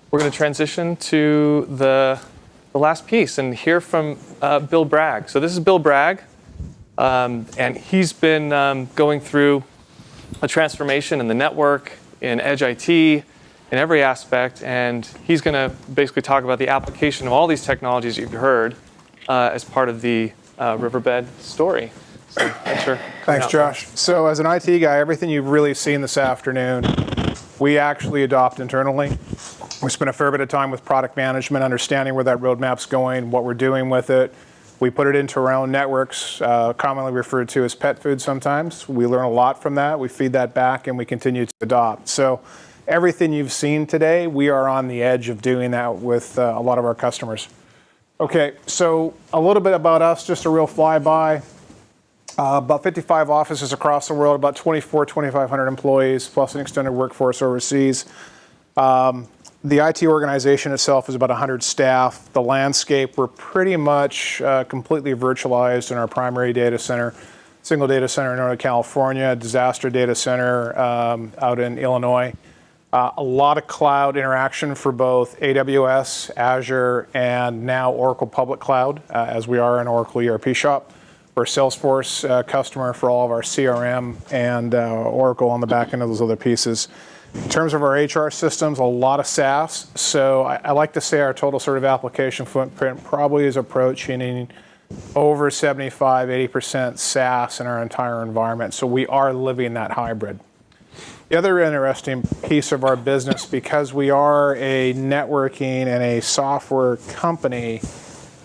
we're going to transition to the last piece and hear from Bill Bragg. So this is Bill Bragg, and he's been going through a transformation in the network, in Edge IT, in every aspect, and he's going to basically talk about the application of all these technologies you've heard as part of the Riverbed story. So thanks, Josh. So as an IT guy, everything you've really seen this afternoon, we actually adopt internally. We spent a fair bit of time with product management, understanding where that roadmap's going, what we're doing with it. We put it into our own networks, commonly referred to as pet food sometimes. We learn a lot from that. We feed that back, and we continue to adopt. So everything you've seen today, we are on the edge of doing that with a lot of our customers. Okay, so a little bit about us, just a real flyby. About 55 offices across the world, about 2,500 employees, plus an extended workforce overseas. The IT organization itself is about 100 staff. The landscape, we're pretty much completely virtualized in our primary data center, single data center in Northern California, disaster data center out in Illinois. A lot of cloud interaction for both AWS, Azure, and now Oracle Public Cloud, as we are an Oracle ERP shop. We're a Salesforce customer for all of our CRM and Oracle on the back end of those other pieces. In terms of our HR systems, a lot of SaaS. So I like to say our total sort of application footprint probably is approaching over 75, 80% SaaS in our entire environment. So we are living that hybrid. The other interesting piece of our business, because we are a networking and a software company,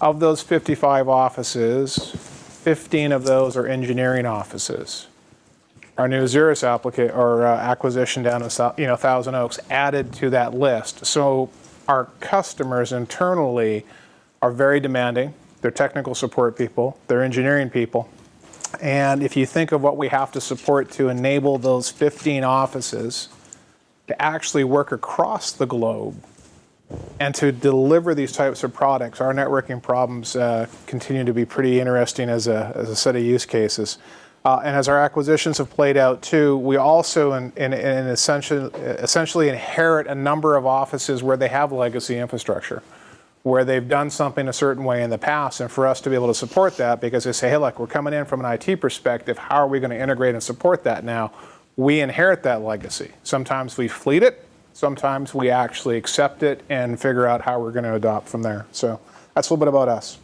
of those 55 offices, 15 of those are engineering offices. Our new Xeris acquisition down in Thousand Oaks added to that list. So our customers internally are very demanding. They're technical support people, they're engineering people. And if you think of what we have to support to enable those 15 offices to actually work across the globe and to deliver these types of products, our networking problems continue to be pretty interesting as a set of use cases. And as our acquisitions have played out too, we also essentially inherit a number of offices where they have legacy infrastructure, where they've done something a certain way in the past, and for us to be able to support that, because they say, hey, look, we're coming in from an IT perspective, how are we going to integrate and support that now? We inherit that legacy. Sometimes we fleet it, sometimes we actually accept it and figure out how we're going to adopt from there. So that's a little bit about us.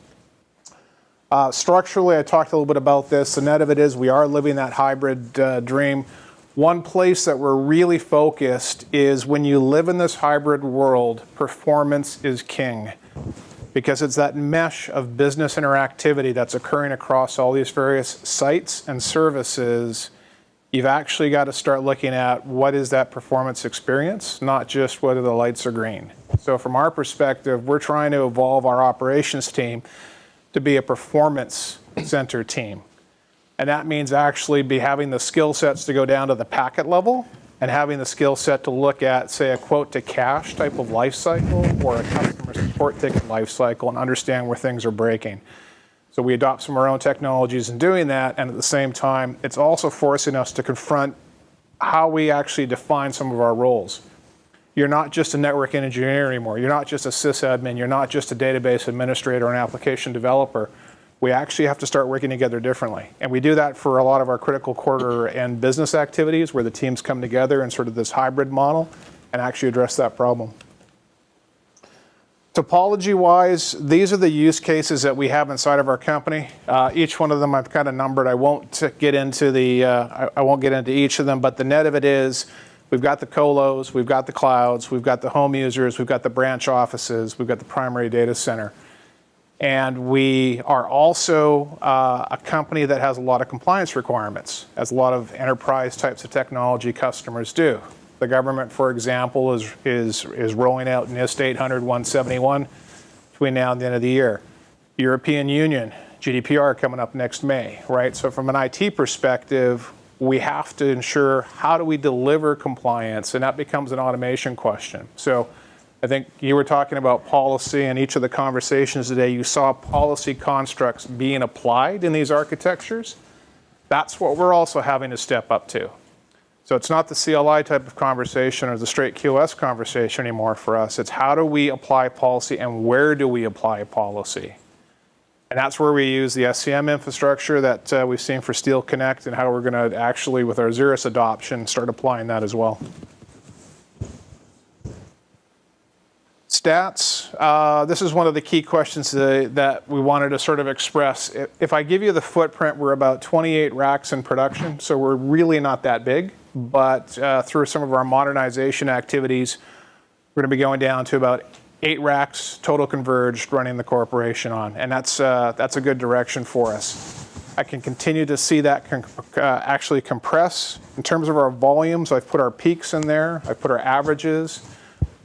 Structurally, I talked a little bit about this. The net of it is we are living that hybrid dream. One place that we're really focused is when you live in this hybrid world, performance is king. Because it's that mesh of business interactivity that's occurring across all these various sites and services. You've actually got to start looking at what is that performance experience, not just whether the lights are green. So from our perspective, we're trying to evolve our operations team to be a performance-centered team. And that means actually having the skill sets to go down to the packet level and having the skill set to look at, say, a quote to cash type of life cycle or a customer support ticket life cycle and understand where things are breaking. So we adopt some of our own technologies in doing that, and at the same time, it's also forcing us to confront how we actually define some of our roles. You're not just a network engineer anymore. You're not just a sysadmin. You're not just a database administrator or an application developer. We actually have to start working together differently. And we do that for a lot of our critical quarter and business activities where the teams come together in sort of this hybrid model and actually address that problem. Topology-wise, these are the use cases that we have inside of our company. Each one of them I've kind of numbered. I won't get into each of them, but the net of it is we've got the colos, we've got the clouds, we've got the home users, we've got the branch offices, we've got the primary data center. And we are also a company that has a lot of compliance requirements, as a lot of enterprise types of technology customers do. The government, for example, is rolling out NIST 800-171 between now and the end of the year. European Union, GDPR coming up next May, right? So from an IT perspective, we have to ensure how do we deliver compliance, and that becomes an automation question. So I think you were talking about policy, and each of the conversations today, you saw policy constructs being applied in these architectures. That's what we're also having to step up to. So it's not the CLI type of conversation or the straight QoS conversation anymore for us. It's how do we apply policy and where do we apply policy? And that's where we use the SCM infrastructure that we've seen for Steel Connect and how we're going to actually, with our Xeris adoption, start applying that as well. Stats, this is one of the key questions that we wanted to sort of express. If I give you the footprint, we're about 28 racks in production, so we're really not that big. But through some of our modernization activities, we're going to be going down to about 8 racks total converged running the corporation on, and that's a good direction for us. I can continue to see that actually compress. In terms of our volumes, I've put our peaks in there, I've put our averages.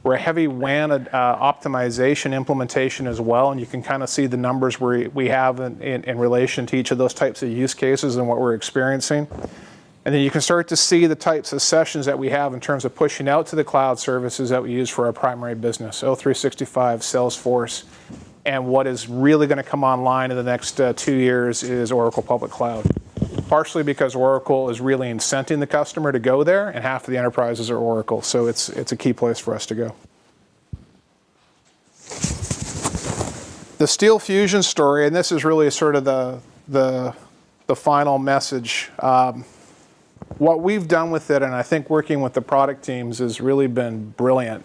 We're a heavy WAN optimization implementation as well, and you can kind of see the numbers we have in relation to each of those types of use cases and what we're experiencing. And then you can start to see the types of sessions that we have in terms of pushing out to the cloud services that we use for our primary business, O365, Salesforce, and what is really going to come online in the next 2 years is Oracle Public Cloud. Partially because Oracle is really incenting the customer to go there, and half of the enterprises are Oracle, so it's a key place for us to go. The Steel Fusion story, and this is really sort of the final message. What we've done with it, and I think working with the product teams, has really been brilliant.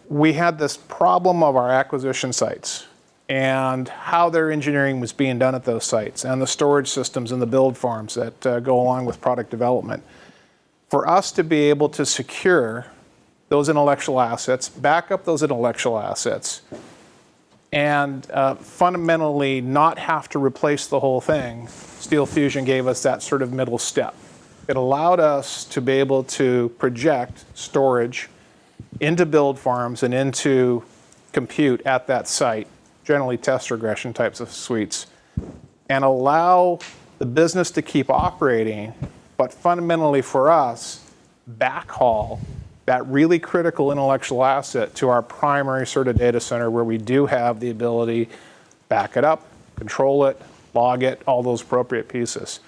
We had this problem of our acquisition sites and how their engineering was being done at those sites and the storage systems and the build farms that go along with product development. For us to be able to secure those intellectual assets, back up those intellectual assets, and fundamentally not have to replace the whole thing, Steel Fusion gave us that sort of middle step. It allowed us to be able to project storage into build farms and into compute at that site, generally test regression types of suites, and allow the business to keep operating, but fundamentally for us, backhaul that really critical intellectual asset to our primary sort of data center where we do have the ability to back it up, control it, log it, all those appropriate pieces.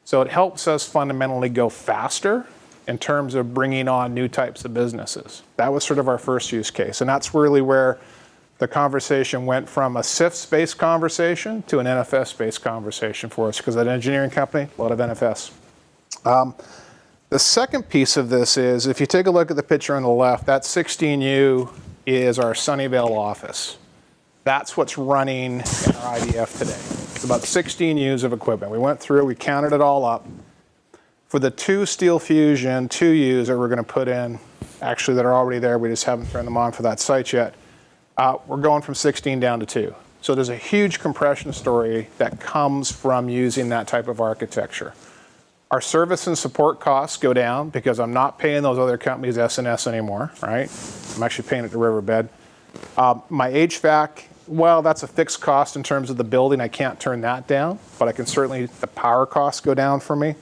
So it helps us fundamentally go faster in terms of bringing on new types of businesses. That was sort of our first use case, and that's really where the conversation went from a CIFS-based conversation to an NFS-based conversation for us, because that engineering company, a lot of NFS. The second piece of this is, if you take a look at the picture on the left, that 16U is our Sunnyvale office. That's what's running in our IDF today. It's about 16 U's of equipment. We went through, we counted it all up. For the 2 Steel Fusion 2U's that we're going to put in, actually that are already there, we just haven't turned them on for that site yet, we're going from 16 down to 2. So there's a huge compression story that comes from using that type of architecture. Our service and support costs go down because I'm not paying those other companies S&S anymore, right? I'm actually paying it to Riverbed. My HVAC, well, that's a fixed cost in terms of the building. I can't turn that down, but I can certainly, the power costs go down for me.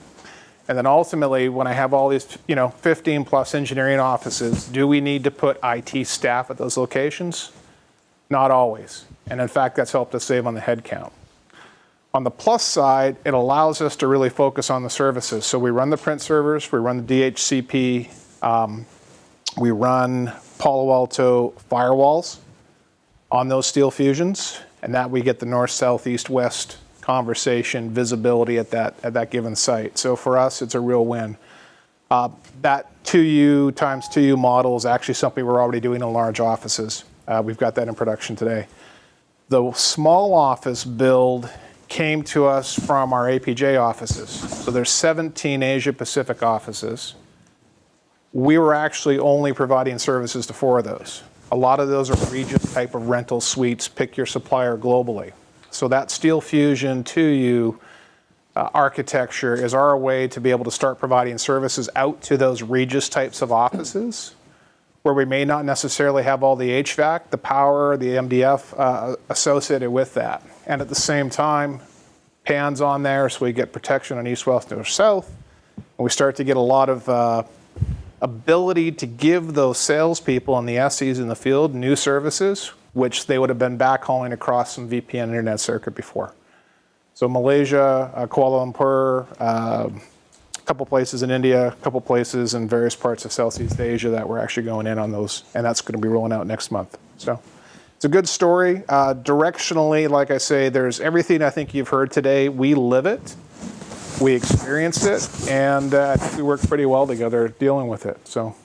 And then ultimately, when I have all these, 15 plus engineering offices, do we need to put IT staff at those locations? Not always. And in fact, that's helped us save on the head count. On the plus side, it allows us to really focus on the services. So we run the print servers, we run the DHCP, we run Palo Alto firewalls on those Steel Fusions, and that we get the north, south, east, west conversation visibility at that given site. So for us, it's a real win. That 2U times 2U model is actually something we're already doing in large offices. We've got that in production today. The small office build came to us from our APJ offices. So there's 17 Asia Pacific offices. We were actually only providing services to 4 of those. A lot of those are Regis type of rental suites, pick your supplier globally. So that Steel Fusion 2U architecture is our way to be able to start providing services out to those Regis types of offices where we may not necessarily have all the HVAC, the power, the MDF associated with that. And at the same time, PAN's on there, so we get protection on east, west, north, south. And we start to get a lot of ability to give those salespeople and the SEs in the field new services, which they would have been backhauling across some VPN internet circuit before. So Malaysia, Kuala Lumpur, a couple places in India, a couple places in various parts of Southeast Asia that we're actually going in on those, and that's going to be rolling out next month. So it's a good story. Directionally, like I say, there's everything I think you've heard today. We live it, we experience it, and I think we work pretty well together dealing with it. So